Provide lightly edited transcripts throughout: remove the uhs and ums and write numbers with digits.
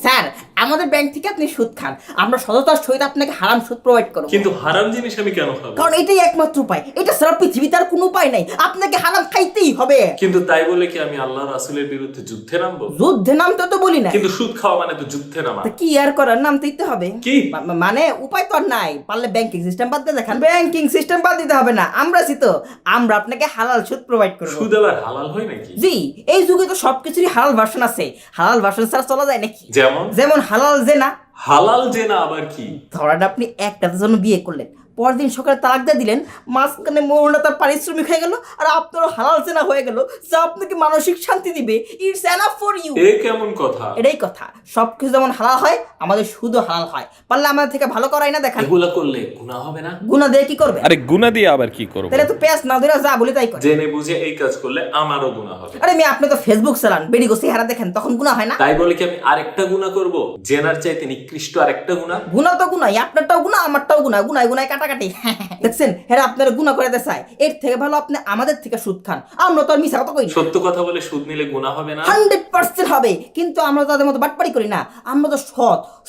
Sir আমাদের bank থেকে আপনি সুদ খান, আমরা সততার সহিত আপনাকে হারাম সুদ প্রোভাইড করব। কিন্তু হারাম জিনিস আমি কেন খাবো? কারণ এটাই একমাত্র উপায়, এটা ছাড়া পৃথিবীতে আর কোনো উপায় নাই, আপনাকে হারাম খাইতেই হবে। কিন্তু তাই বলে কি আমি আল্লাহ রাসূলের বিরুদ্ধে যুদ্ধে নামবো? যুদ্ধে নামতে তো বলি না, কিন্তু সুদ খাওয়া মানে তো যুদ্ধে নামা। তা কি আর করার, নামতেই তো হবে। কি? মানে উপায় তো আর নাই, পারলে ব্যাংকিং সিস্টেম বাদ দিয়ে দেখান। ব্যাংকিং সিস্টেম বাদ দিতে হবে না, আমরা আছি তো, আমরা আপনাকে হালাল সুদ প্রোভাইড করব। সুদ আবার হালাল হয় নাকি? জি, এই যুগে তো সবকিছুরই হালাল ভার্সন আছে, হালাল ভার্সন ছাড়া চলা যায় নাকি? যেমন? যেমন হালাল জেনা। হালাল জেনা আবার কি? ধরেন আপনি একটার জন্য বিয়ে করলেন, পরদিন সকালে তালাক দিয়ে দিলেন, মাঝখানে মোহনা তার পারিশ্রমিক হয়ে গেল, আর আপনারও হালাল জেনা হয়ে গেল, যা আপনাকে মানসিক শান্তি দিবে। It's enough for you. এ কেমন কথা? এটাই কথা, সবকিছু যেমন হালাল হয় আমাদের সুদও হালাল হয়। পারলে আমাদের থেকে ভালো করাই না দেখান। এগুলা করলে গুনাহ হবে না? গুনাহ দিয়ে কি করবে? আরে গুনা দিয়ে আবার কি করব? তাহলে তো পেঁয়াজ না ধরে যা বলি তাই করে। জেনে বুঝে এই কাজ করলে আমারও গুনাহ হবে। আরে মেয়ে, আপনি তো ফেসবুক চালান, বেডি গোসি হারা দেখেন, তখন গুনাহ হয় না? তাই বলে কি আমি আরেকটা গুনাহ করব? জেনার চাইতে নিকৃষ্ট আরেকটা গুনাহ? গুনাহ তো গুনাহ, আপনারটাও গুনাহ আমারটাও গুনাহ, গুনায় গুনায় কাটাকাটি। দেখছেন হেরা আপনারা গুনাহ করে দেয়, এর থেকে ভালো আপনি আমাদের থেকে সুদ খান। আমরা তো আর মিছা কথা কই না। সত্য কথা বলে সুদ নিলে গুনাহ হবে না? 100% হবে, কিন্তু আমরা তাদের মতো বাটপারি করি না, আমরা তো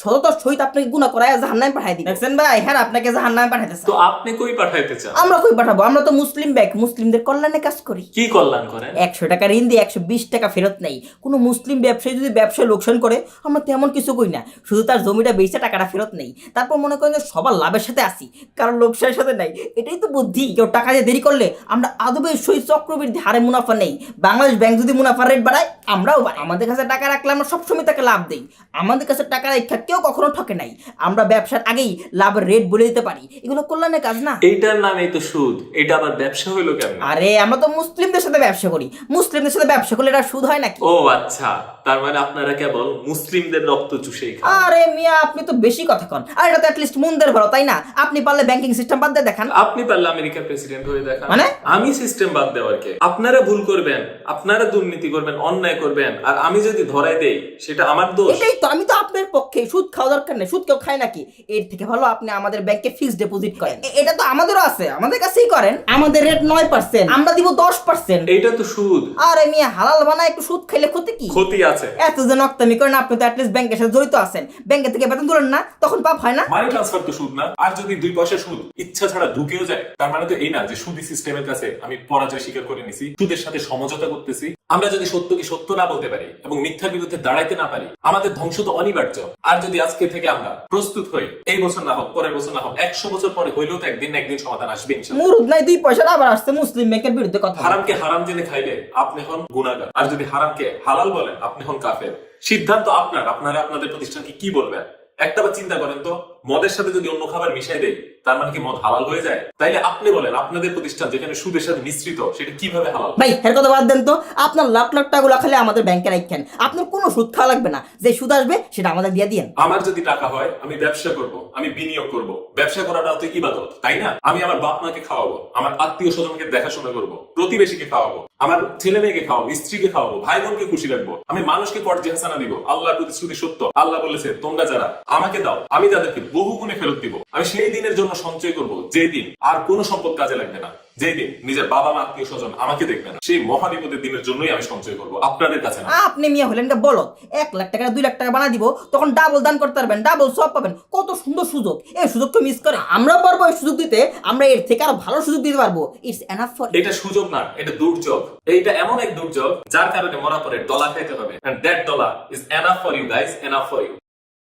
সততার সহিত আপনাকে গুনাহ করায় জাহান্নামে পাঠাই দিই। দেখছেন ভাই, হ্যাঁ আপনাকে জাহান্নামে পাঠাইতেছে। তো আপনি কই পাঠাইতে চান? আমরা কই পাঠাবো? আমরা তো মুসলিম ব্যাংক, মুসলিমদের কল্যাণে কাজ করি। কি কল্যাণ করেন? 100 টাকা ঋণ দিয়ে 120 টাকা ফেরত নেই। কোনো মুসলিম ব্যবসায়ী যদি ব্যবসায় লোকসান করে, আমরা তেমন কিছু কই না, শুধু তার জমিটা বেচে টাকাটা ফেরত নেই। তারপর মনে করেন যে সবার লাভের সাথে আসি, কারণ লোকসানের সাথে নাই। এটাই তো বুদ্ধি। কেউ টাকা দিয়ে দেরি করলে আমরা আদবের সহিত চক্রবৃদ্ধি হারে মুনাফা নেই। বাংলাদেশ ব্যাংক যদি মুনাফার রেট বাড়ায়, আমরাও বাড়াই। আমাদের কাছে টাকা রাখলে আমরা সবসময় তাকে লাভ দেই। আমাদের কাছে টাকা রেখা কেউ কখনো ঠকে নাই। আমরা ব্যবসার আগেই লাভের রেট বলে দিতে পারি। এগুলো কল্যাণের কাজ না? এইটার নামই তো সুদ। এটা আবার ব্যবসা হইলো কেমন? আরে আমরা তো মুসলিমদের সাথে ব্যবসা করি, মুসলিমদের সাথে ব্যবসা করলে এটা সুদ হয় নাকি? ও আচ্ছা, তার মানে আপনারা কেবল মুসলিমদের রক্ত চুষেই খান। আরে মিয়া, আপনি তো বেশি কথা কন। আর এটা তো অ্যাটলিস্ট মুন্দের ভালো, তাই না? আপনি পারলে ব্যাংকিং সিস্টেম বাদ দিয়ে দেখান। আপনি পারলে আমেরিকার প্রেসিডেন্ট হয়ে দেখান। মানে? আমি সিস্টেম বাদ দেওয়ার কে? আপনারা ভুল করবেন, আপনারা দুর্নীতি করবেন, অন্যায় করবেন, আর আমি যদি ধরাই দেই সেটা আমার দোষ। এটাই তো, আমি তো আপনার পক্ষে। সুদ খাওয়া দরকার নেই, সুদ কেউ খায় নাকি? এর থেকে ভালো আপনি আমাদের ব্যাংকে ফিক্সড ডিপোজিট করেন। এটা তো আমাদেরও আছে, আমাদের কাছেই করেন। আমাদের রেট 9%, আমরা দিব 10%। এইটা তো সুদ। আরে মিয়া, হালাল বানায় একটু সুদ খাইলে ক্ষতি কি? ক্ষতি আছে। এত যে নক্তামি করেন, আপনি তো অ্যাটলিস্ট ব্যাংকের সাথে জড়িত আছেন, ব্যাংকের থেকে বেতন তুলেন না, তখন পাপ হয় না? মানি ট্রান্সফার তো সুদ না? আর যদি 2 পয়সা সুদ ইচ্ছা ছাড়া ঢুকেও যায়, তার মানে তো এই না যে সুদী সিস্টেমের কাছে আমি পরাজয় স্বীকার করে নিছি, সুদের সাথে সমঝোতা করতেছি। আমরা যদি সত্যকে সত্য না বলতে পারি এবং মিথ্যার বিরুদ্ধে দাঁড়াইতে না পারি, আমাদের ধ্বংস তো অনিবার্য। আর যদি আজকে থেকে আমরা প্রস্তুত হই, এই বছর না হোক, পরের বছর না হোক, 100 বছর পরে হইলেও তো একদিন সমাধান আসবে ইনশাআল্লাহ। মুরুদ নাই 2 পয়সা, আবার আসছে মুসলিম ব্যাংকের বিরুদ্ধে কথা। হারামকে হারাম জেনে খাইলে আপনি হন গুনাহগার, আর যদি হারামকে হালাল বলেন আপনি হন কাফের। সিদ্ধান্ত আপনার। আপনারা আপনাদের প্রতিষ্ঠানকে কি বলবেন একটা বার চিন্তা করেন তো। মদের সাথে যদি অন্য খাবার মিশাই দেয়, তার মানে কি মদ হালাল হয়ে যায়? তাইলে আপনি বলেন আপনাদের প্রতিষ্ঠান যেখানে সুদের সাথে মিশ্রিত, সেটা কিভাবে হালাল? ভাই এর কথা বাদ দেন তো। আপনার লাখ লাখ টাকাগুলো খালি আমাদের ব্যাংকে রাখেন, আপনার কোনো সুদ খাওয়া লাগবে না। যে সুদ আসবে সেটা আমাদের দিয়ে দিয়েন। আমার যদি টাকা হয়, আমি ব্যবসা করব, আমি বিনিয়োগ করব। ব্যবসা করাটা তো ইবাদত, তাই না? আমি আমার বাপ মাকে খাওয়াবো, আমার আত্মীয় স্বজনকে দেখাশোনা করব, প্রতিবেশীকে খাওয়াবো, আমার ছেলে মেয়েকে খাওয়াবো, স্ত্রীকে খাওয়াবো, ভাই বোনকে খুশি রাখবো, আমি মানুষকে পর্যায়ে হাসানা দিব। আল্লাহর প্রতিশ্রুতি সত্য। আল্লাহ বলেছে, তোমরা যারা আমাকে দাও, আমি তাদেরকে বহু গুণে ফেরত দিব। আমি সেই দিনের জন্য সঞ্চয় করব, যে দিন আর কোনো সম্পদ কাজে লাগবে না, যেই দিন নিজের বাবা মা আত্মীয় স্বজন আমাকে দেখবে না। সেই মহাবিপদের দিনের জন্যই আমি সঞ্চয় করব, আপনাদের কাছে না। আপনি মিয়া হলেন কা বলদ। 1 লাখ টাকা 2 লাখ টাকা বানা দিব, তখন ডাবল দান করতে পারবেন, ডাবল সব পাবেন। কত সুন্দর সুযোগ, এই সুযোগকে মিস করে। আমরা পারবো এই সুযোগ দিতে, আমরা এর থেকে আরো ভালো সুযোগ দিতে পারবো। It's enough for. এটা সুযোগ না, এটা দুর্যোগ। এইটা এমন এক দুর্যোগ যার কারণে মরা পরে ডলা খাইতে হবে। And that dollar is enough for you guys, enough for you.